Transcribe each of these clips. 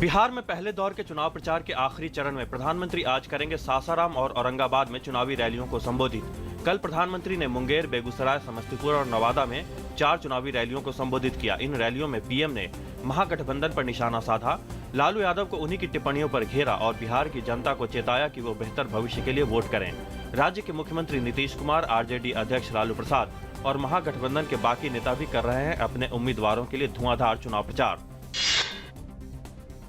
बिहार में पहले दौर के चुनाव प्रचार के आखिरी चरण में प्रधानमंत्री आज करेंगे सासाराम और औरंगाबाद में चुनावी रैलियों को संबोधित। कल प्रधानमंत्री ने मुंगेर, बेगूसराय, समस्तीपुर और नवादा में 4 चुनावी रैलियों को संबोधित किया। इन रैलियों में पीएम ने महागठबंधन पर निशाना साधा, लालू यादव को उन्हीं की टिप्पणियों पर घेरा और बिहार की जनता को चेताया कि वो बेहतर भविष्य के लिए वोट करें। राज्य के मुख्यमंत्री नीतीश कुमार, आरजेडी अध्यक्ष लालू प्रसाद और महागठबंधन के बाकी नेता भी कर रहे हैं अपने उम्मीदवारों के लिए धुआंधार चुनाव प्रचार।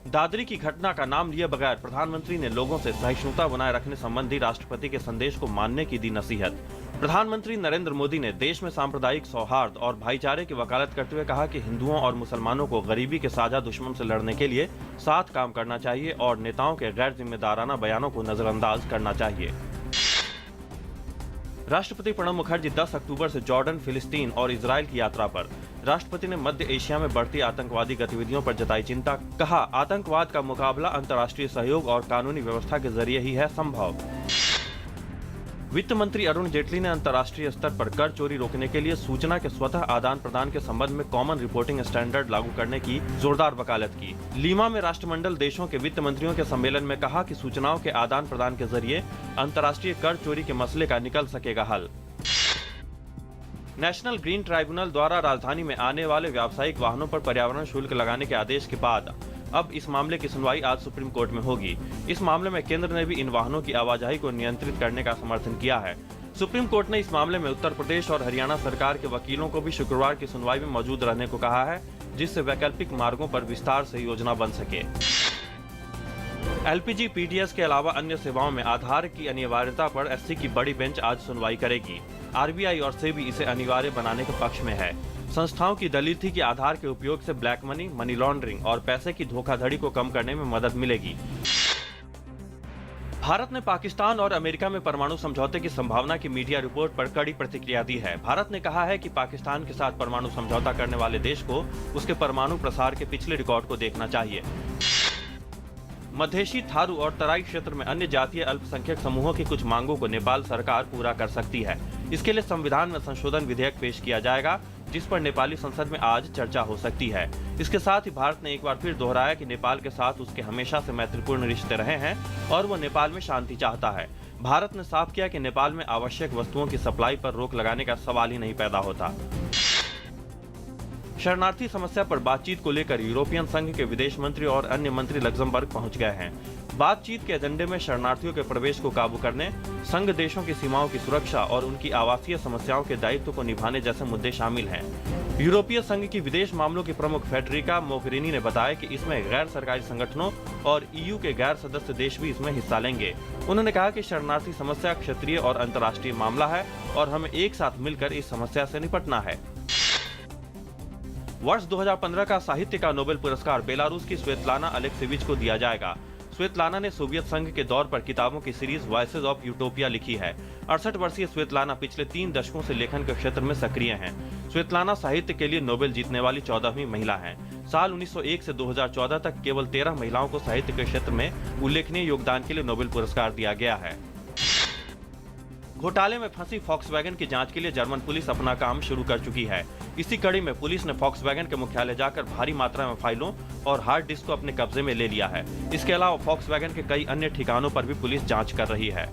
दादरी की घटना का नाम लिए बगैर प्रधानमंत्री ने लोगों से सहिष्णुता बनाए रखने संबंधी राष्ट्रपति के संदेश को मानने की दी नसीहत। प्रधानमंत्री नरेंद्र मोदी ने देश में सांप्रदायिक सौहार्द और भाईचारे की वकालत करते हुए कहा कि हिंदुओं और मुसलमानों को गरीबी के साझा दुश्मन से लड़ने के लिए साथ काम करना चाहिए और नेताओं के गैर जिम्मेदाराना बयानों को नजरअंदाज करना चाहिए। राष्ट्रपति प्रणब मुखर्जी 10 अक्टूबर से जॉर्डन, फिलिस्तीन और इजराइल की यात्रा पर। राष्ट्रपति ने मध्य एशिया में बढ़ती आतंकवादी गतिविधियों पर जताई चिंता। कहा, आतंकवाद का मुकाबला अंतर्राष्ट्रीय सहयोग और कानूनी व्यवस्था के जरिए ही है संभव। वित्त मंत्री अरुण जेटली ने अंतर्राष्ट्रीय स्तर पर कर चोरी रोकने के लिए सूचना के स्वतः आदान प्रदान के संबंध में कॉमन रिपोर्टिंग स्टैंडर्ड लागू करने की जोरदार वकालत की। लीमा में राष्ट्रमंडल देशों के वित्त मंत्रियों के सम्मेलन में कहा कि सूचनाओं के आदान प्रदान के जरिए अंतर्राष्ट्रीय कर चोरी के मसले का निकल सकेगा हल। नेशनल ग्रीन ट्राइब्यूनल द्वारा राजधानी में आने वाले व्यावसायिक वाहनों पर पर्यावरण शुल्क लगाने के आदेश के बाद अब इस मामले की सुनवाई आज सुप्रीम कोर्ट में होगी। इस मामले में केंद्र ने भी इन वाहनों की आवाजाही को नियंत्रित करने का समर्थन किया है। सुप्रीम कोर्ट ने इस मामले में उत्तर प्रदेश और हरियाणा सरकार के वकीलों को भी शुक्रवार की सुनवाई में मौजूद रहने को कहा है, जिससे वैकल्पिक मार्गों पर विस्तार से योजना बन सके। एलपीजी, पीडीएस के अलावा अन्य सेवाओं में आधार की अनिवार्यता पर एससी की बड़ी बेंच आज सुनवाई करेगी। आरबीआई और सेबी इसे अनिवार्य बनाने के पक्ष में है। संस्थाओं की दलील थी कि आधार के उपयोग से ब्लैक मनी, मनी लॉन्ड्रिंग और पैसे की धोखाधड़ी को कम करने में मदद मिलेगी। भारत ने पाकिस्तान और अमेरिका में परमाणु समझौते की संभावना की मीडिया रिपोर्ट पर कड़ी प्रतिक्रिया दी है। भारत ने कहा है कि पाकिस्तान के साथ परमाणु समझौता करने वाले देश को उसके परमाणु प्रसार के पिछले रिकॉर्ड को देखना चाहिए। मधेशी, थारू और तराई क्षेत्र में अन्य जातीय अल्पसंख्यक समूहों की कुछ मांगों को नेपाल सरकार पूरा कर सकती है। इसके लिए संविधान में संशोधन विधेयक पेश किया जाएगा, जिस पर नेपाली संसद में आज चर्चा हो सकती है। इसके साथ ही भारत ने एक बार फिर दोहराया कि नेपाल के साथ उसके हमेशा से मैत्रीपूर्ण रिश्ते रहे हैं और वो नेपाल में शांति चाहता है। भारत ने साफ किया कि नेपाल में आवश्यक वस्तुओं की सप्लाई पर रोक लगाने का सवाल ही नहीं पैदा होता। शरणार्थी समस्या पर बातचीत को लेकर यूरोपियन संघ के विदेश मंत्री और अन्य मंत्री लग्जमबर्ग पहुंच गए हैं। बातचीत के एजेंडे में शरणार्थियों के प्रवेश को काबू करने, संघ देशों की सीमाओं की सुरक्षा और उनकी आवासीय समस्याओं के दायित्व को निभाने जैसे मुद्दे शामिल हैं। यूरोपीय संघ की विदेश मामलों की प्रमुख फेडरिका मोगेरिनी ने बताया कि इसमें गैर सरकारी संगठनों और ईयू के गैर सदस्य देश भी इसमें हिस्सा लेंगे। उन्होंने कहा कि शरणार्थी समस्या क्षेत्रीय और अंतर्राष्ट्रीय मामला है और हमें एक साथ मिलकर इस समस्या से निपटना है। वर्ष 2015 का साहित्य का नोबेल पुरस्कार बेलारूस की स्वेतलाना अलेक्सीविच को दिया जाएगा। स्वेतलाना ने सोवियत संघ के दौर पर किताबों की सीरीज वॉइसेज ऑफ यूटोपिया लिखी है। 68 वर्षीय स्वेतलाना पिछले 3 दशकों से लेखन के क्षेत्र में सक्रिय हैं। स्वेतलाना साहित्य के लिए नोबेल जीतने वाली 14वीं महिला हैं। साल 1901 से 2014 तक केवल 13 महिलाओं को साहित्य के क्षेत्र में उल्लेखनीय योगदान के लिए नोबेल पुरस्कार दिया गया है। घोटाले में फंसी फॉक्सवैगन की जांच के लिए जर्मन पुलिस अपना काम शुरू कर चुकी है। इसी कड़ी में पुलिस ने फॉक्सवैगन के मुख्यालय जाकर भारी मात्रा में फाइलों और हार्ड डिस्क को अपने कब्जे में ले लिया है। इसके अलावा फॉक्सवैगन के कई अन्य ठिकानों पर भी पुलिस जांच कर रही है।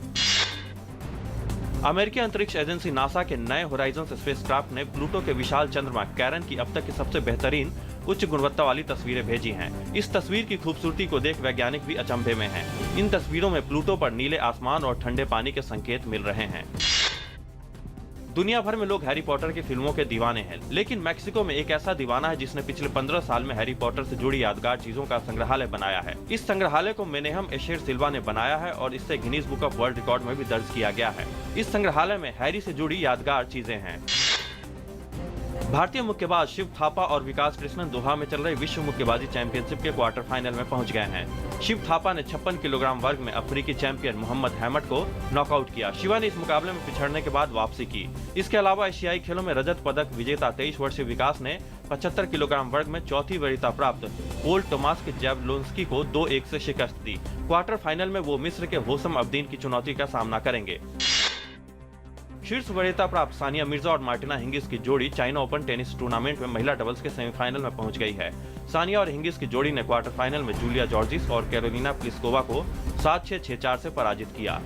अमेरिकी अंतरिक्ष एजेंसी नासा के नए होराइजन स्पेसक्राफ्ट ने प्लूटो के विशाल चंद्रमा कैरन की अब तक की सबसे बेहतरीन उच्च गुणवत्ता वाली तस्वीरें भेजी हैं। इस तस्वीर की खूबसूरती को देख वैज्ञानिक भी अचंभे में हैं। इन तस्वीरों में प्लूटो पर नीले आसमान और ठंडे पानी के संकेत मिल रहे हैं। दुनिया भर में लोग हैरी पॉटर की फिल्मों के दीवाने हैं, लेकिन मैक्सिको में एक ऐसा दीवाना है जिसने पिछले 15 साल में हैरी पॉटर से जुड़ी यादगार चीजों का संग्रहालय बनाया है। इस संग्रहालय को मेनेहम एशेर सिल्वा ने बनाया है और इससे Guinness book of world record में भी दर्ज किया गया है। इस संग्रहालय में हैरी से जुड़ी यादगार चीजें हैं। भारतीय मुक्केबाज शिव थापा और विकास कृष्णन दोहा में चल रहे विश्व मुक्केबाजी चैंपियनशिप के क्वार्टर फाइनल में पहुंच गए हैं। शिव थापा ने 56 किलोग्राम वर्ग में अफ्रीकी चैंपियन मोहम्मद हैमट को नॉकआउट किया। शिवा ने इस मुकाबले में पिछड़ने के बाद वापसी की। इसके अलावा एशियाई खेलों में रजत पदक विजेता 23 वर्षीय विकास ने 75 किलोग्राम वर्ग में चौथी वरीयता प्राप्त पोल टोमास के जैवलोंस्की को 2-1 से शिकस्त दी। क्वार्टर फाइनल में वो मिस्र के होसम अब्दीन की चुनौती का सामना करेंगे। शीर्ष वरीयता प्राप्त सानिया मिर्जा और मार्टिना हिंगिस की जोड़ी चाइना ओपन टेनिस टूर्नामेंट में महिला डबल्स के सेमीफाइनल में पहुंच गई है। सानिया और हिंगिस की जोड़ी ने क्वार्टर फाइनल में जूलिया जॉर्जिस और कैरोलिना प्लिस्कोवा को 7-6, 6-4 से पराजित किया।